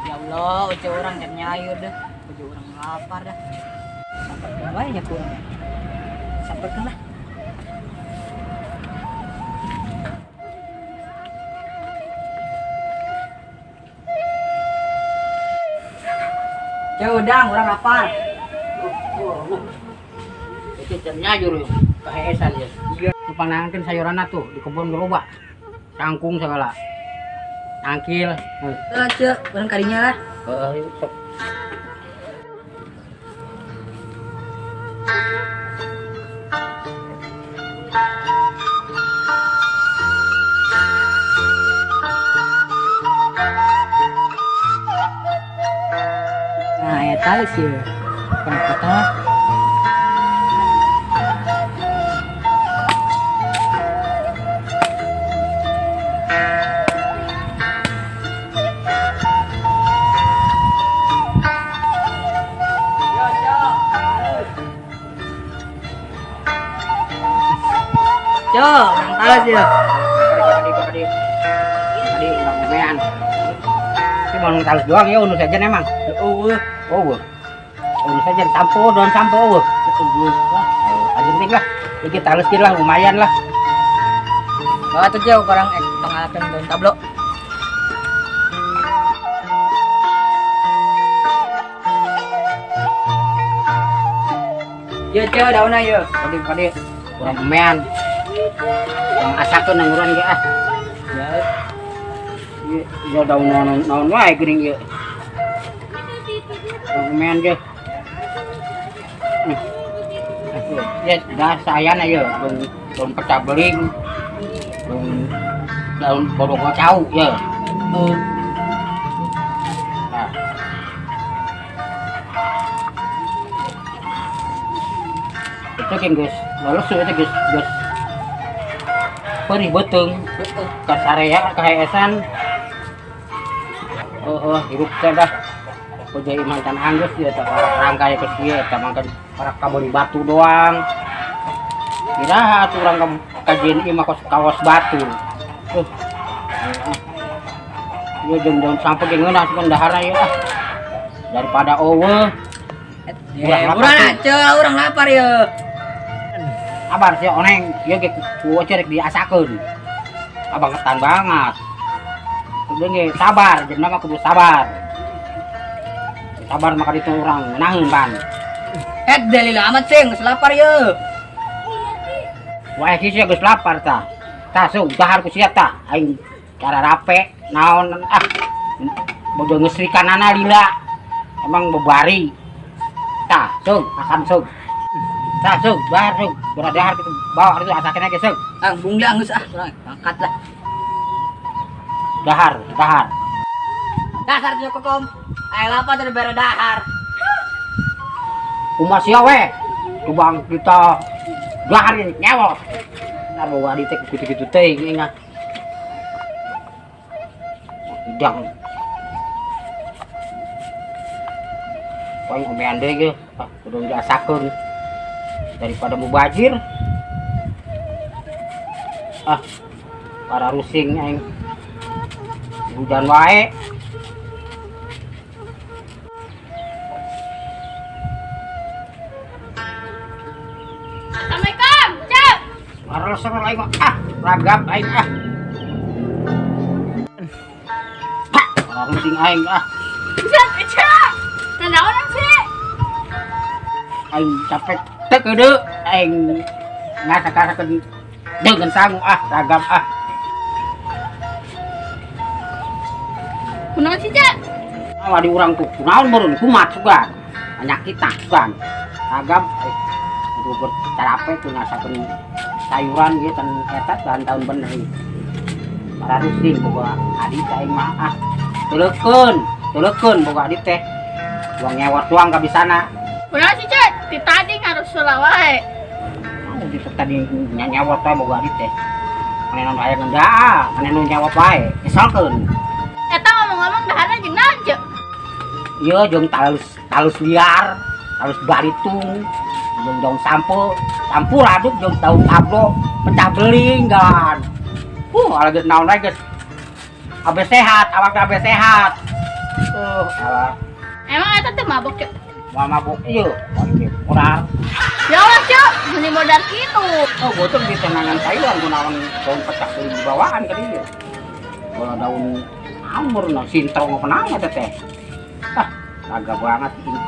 Ya Allah, udah orang dan nyayu deh. Udah orang lapar dah. Sampai banyak kurang. Sampai kena. Ya udah, orang lapar. Itu jamnya juru kehesan ya. Iya, panangkeun sayuranna tuh di kebun gerobak. Kangkung segala. Angkil. Cek, orang kadinya lah. Heeh, sok. Nah, ya tahu sih. Kenapa? Cok, yang tahu sih. Tadi udah ngomean. Ini mau talus doang ya, unus aja emang. Unus aja sampo, daun sampo. Aja penting lah. Dikit taluskin lah, lumayan lah. Bawa tuh jauh orang tengahkan daun tablo. Yo cok, daunnya yo. Padi, kurang ngomean. Yang asak tuh nanguran ge ah. Ya daun naon wae geuning ieu. Ngomean ge. Ya dah sayana ieu, daun pecah beling. Daun bodong kacau ya. Nah. Itu kan guys, lalu itu guys. Perih beteng, kasarea kahesan. Hirup teh dah. Pojai mantan anggus ya tak rangkai ke sieu eta mangka para kabon batu doang. Kira urang kajian ieu mah kawas batu. Ieu jam-jam sampai ge ngeunah cuman dahara ieu ah. Daripada eueuh. Urang cok, urang lapar ya. Abar sih oneng ieu ge ku cerek diasakeun. Abang ketan banget. Udah ge sabar, jenna mah kudu sabar. Sabar maka ditu urang ngeunahkeun ban. Dalil amat sih, geus lapar ya. Wah sih geus lapar tah. Tah sok dahar ku sia tah aing cara rape naon ah. Bodo ngesrikanana lila. Emang bebari. Tah, sok makan sok. Tah sok, dahar sok. Berat dahar kitu bawa kitu asakeun ge sok. Bungli geus ah, angkat lah. Dahar. Dasar jok kokom. Ayo lapar dari bare dahar. Kumaha sia we? Kubang kita dahar nyewot. Nah bawa di teh kitu-kitu teh ingat. Udang. Poin ngomean deui ge, kudu diasakeun. Daripada mubazir. Ah. Para rusing aing. Hujan wae. Assalamualaikum, Cek. Warasana aing mah ah, ragap aing ah. Para rusing aing ah. Cek. Nanaonan sih? Aing capek teu keudeu aing ngasakasakeun dengan sangu ah, ragap ah. Kunaon sih, Cek? Awa di urang tuh, kunaon meureun kumat sugan. Penyakitna sugan. Ragap aduh bercarape tuh ngasakeun sayuran ieu tan eta tahun bener. Para rusing boga adi aing mah ah. Teulekeun boga adi teh. Uang nyewot doang kabisana. Kunaon sih, Cek? Ti tadi harus wae. Di tadi nyewot wae boga adi teh. Manehna aya ngendaa, manehna nyewot wae. Kesalkeun. Eta ngomong-ngomong dahana jeung naon, Cek? Ieu jeung talus liar, talus baritung, jeung daun sampo, campur aduk jeung daun tablo, pecah beling gan. Alage naon lagi geus. Abe sehat, awak abe sehat. Alah, Emang eta teh mabok, Cuk? mabuk ieu. Kurang. Ya Allah, Cuk. Meni modal kitu. Oh, gotong di tenangan Taiwan gunawan daun pecah dari bawaan ka dieu. Kalau daun amur na sintrong apa nama teh. Ah, agak banget itu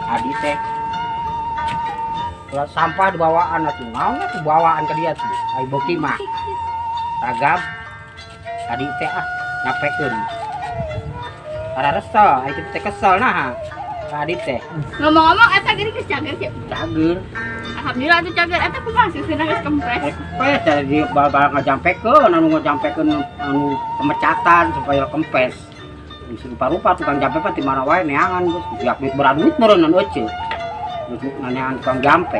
adi teh. Kalau sampah di bawaan atuh, naonnya tuh bawaan ke dia tuh. Ai beuki mah. Tagap. Adi teh nyapekeun. Para resel, ai teh kesel nah. Adi teh. Ngomong-ngomong eta gini geus cager, Cuk. Cager. Alhamdulillah tuh cager eta kumaha sih cenah geus kempres. Kempes jadi bal-bal ngajampekeun anu ngajampekeun anu pemecatan supaya kempes. Di rupa-rupa tukang jampe mah di mana wae neangan geus tiap duit beraduit meureun anu euceuk. Nanyaan tukang jampe.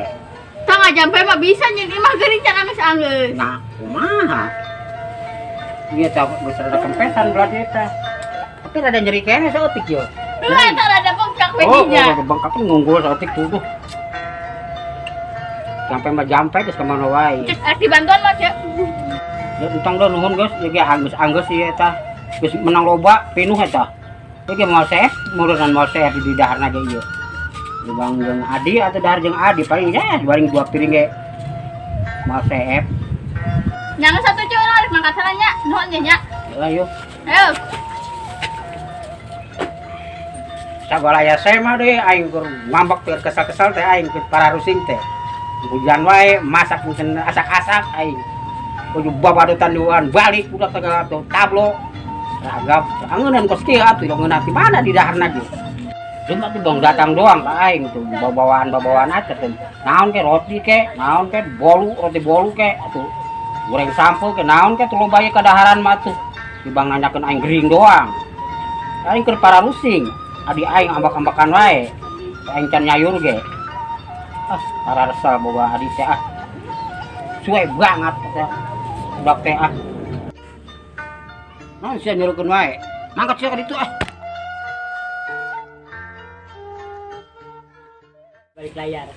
Tang jampe mah bisa nyeun imah geuning can anggeus-anggeus. Nah, kumaha? Ieu teh geus ada kempesan berarti teh. Tapi rada nyeri kene saeutik yo. Lu eta rada bengkak we Oh, dinya. bengkak ngunggul saeutik tuh. Sampai mah jampe geus ka mana wae. Cek dibantuan mah, Cuk. Ya utang dah nuhun geus, ya ge anggeus ieu eta. Geus menang loba pinuh eta. Ieu ge moal saef, murunan moal saef di daharna ge ieu. Dibang jeung Adi atau dahar jeung Adi paling ya dibaring 2 piring ge. Moal saef. Nyang satu Cuk arek mangkat saranya. Nuhun ge nya. Ayo. Ayo. Sabalaya saya mah deh aing keur ngambek teu kesal-kesal teh aing keur para rusing teh. Hujan wae masak mungkin asak-asak aing. Kudu babadotan diuan balik udah tegala tuh tablo. Ragap angeunan kos kieu atuh yang ngeunah di mana di daharna ge. Cuma tuh dong datang doang ka aing tuh bawaan-bawaan aja tuh. Naon ke roti ke, naon ke roti bolu ke atuh. Goreng sampel ke naon ke tuh loba ieu ka daharan mah tuh. Dibang nanyakeun aing gering doang. Aing keur para rusing. Adi aing ambak-ambakan wae. Aing can nyayur ge. Para resel boga adi teh suwe banget teh. Budak teh Naon sia nyurukeun wae. Mangkat sia ka ditu Balik layar.